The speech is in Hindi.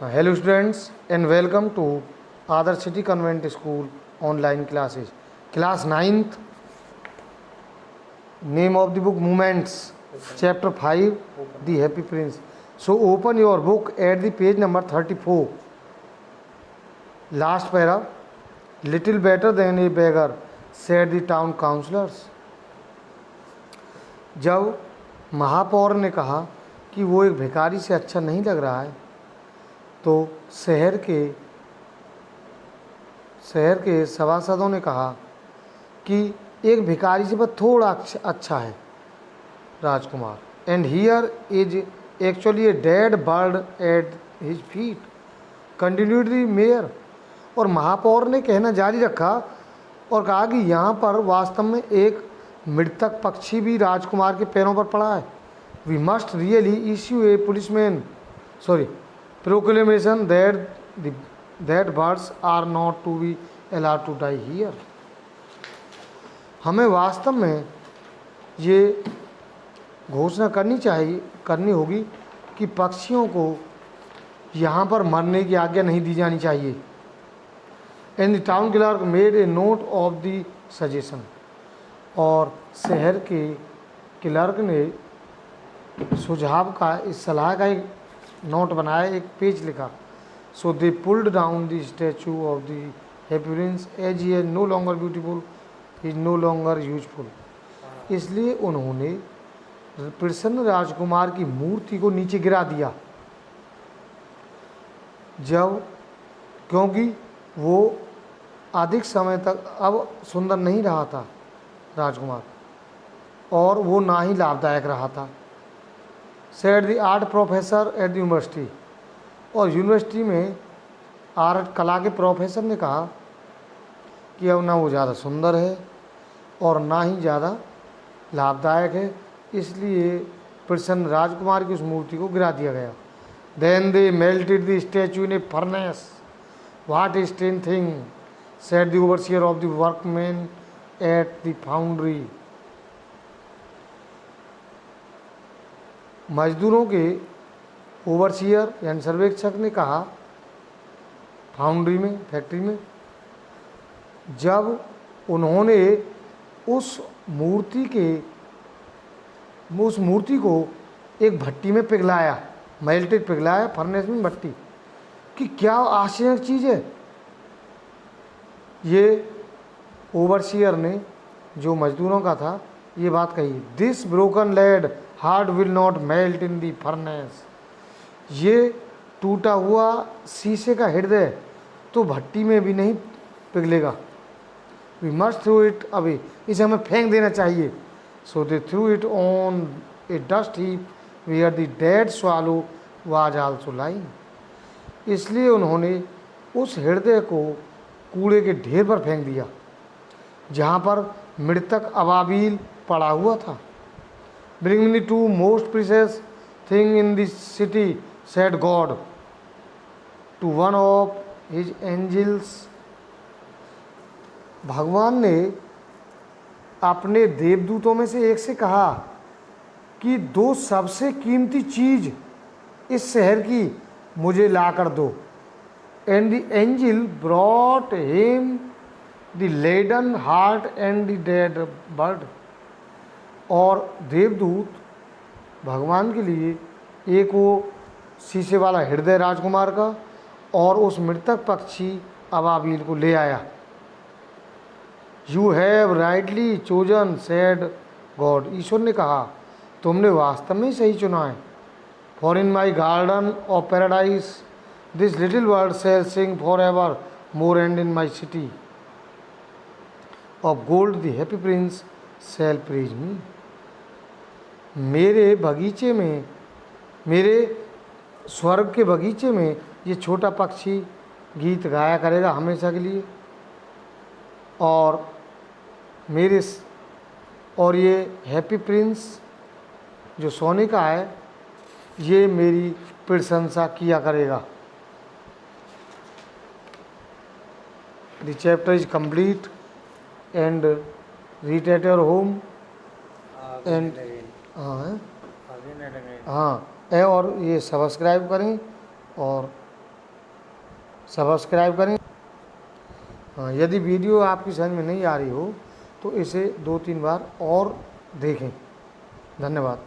Hello students and welcome to Adarsh City Convent School online classes. Class 9th, name of the book Moments, chapter 5, The Happy Prince. So open your book at the page number 34. Last para, little better than a beggar, said the town councillors. जब महापौर ने कहा कि वो एक भिखारी से अच्छा नहीं लग रहा है, तो शहर के सभासदों ने कहा कि एक भिखारी से बस थोड़ा अच्छा है राजकुमार। And here is actually a dead bird at his feet, continued the mayor. और महापौर ने कहना जारी रखा और कहा कि यहाँ पर वास्तव में एक मृतक पक्षी भी राजकुमार के पैरों पर पड़ा है। We must really issue a proclamation that birds are not to be allowed to die here. हमें वास्तव में ये घोषणा करनी होगी कि पक्षियों को यहाँ पर मरने की आज्ञा नहीं दी जानी चाहिए। And the town clerk made a note of the suggestion, और शहर के क्लर्क ने सुझाव का, इस सलाह का एक नोट बनाया, एक पेज लिखा। So they pulled down the statue of the happy prince as he is no longer beautiful, is no longer useful. इसलिए उन्होंने प्रसन्न राजकुमार की मूर्ति को नीचे गिरा दिया, क्योंकि वो अधिक समय तक अब सुंदर नहीं रहा था राजकुमार, और वो ना ही लाभदायक रहा था। Said the art professor at the university, और यूनिवर्सिटी में आर्ट कला के प्रोफेसर ने कहा कि अब ना वो ज़्यादा सुंदर है और ना ही ज़्यादा लाभदायक है, इसलिए प्रसन्न राजकुमार की उस मूर्ति को गिरा दिया गया। Then they melted the statue in a furnace. What a strange thing, said the overseer of the workman at the foundry. मजदूरों के ओवरसियर यानी सर्वेक्षक ने कहा फाउंड्री में, फैक्ट्री में, जब उन्होंने उस मूर्ति को एक भट्टी में पिघलाया, मेल्टेड पिघलाया, फर्नेस में भट्टी, कि क्या आश्चर्यजनक चीज़ है। ये ओवरसियर ने, जो मजदूरों का था, ये बात कही। This broken lead heart will not melt in the furnace. ये टूटा हुआ शीशे का हृदय तो भट्टी में भी नहीं पिघलेगा। We must throw it away, इसे हमें फेंक देना चाहिए। So they throw it on a dust heap where the dead swallow was also lying. इसलिए उन्होंने उस हृदय को कूड़े के ढेर पर फेंक दिया जहाँ पर मृतक अबाबील पड़ा हुआ था। Bring me the two most precious thing in the city, said God to one of his angels. भगवान ने अपने देवदूतों में से एक से कहा कि दो सबसे कीमती चीज इस शहर की मुझे ला कर दो। And the angel brought him the laden heart and the dead bird. और देवदूत भगवान के लिए एक वो शीशे वाला हृदय राजकुमार का और उस मृतक पक्षी अबाबील को ले आया। You have rightly chosen, said God. ईश्वर ने कहा, तुमने वास्तव में सही चुना है। For in my garden of paradise this little bird shall sing for ever more, and in my city of gold the happy prince shall praise me. मेरे बगीचे में, मेरे स्वर्ग के बगीचे में ये छोटा पक्षी गीत गाया करेगा हमेशा के लिए, और ये हैप्पी प्रिंस जो सोने का है, ये मेरी प्रशंसा किया करेगा। The chapter is complete and read at your home and हाँ, और ये सब्सक्राइब करें और सब्सक्राइब करें। हाँ, यदि वीडियो आपकी समझ में नहीं आ रही हो तो इसे 2-3 बार और देखें। धन्यवाद।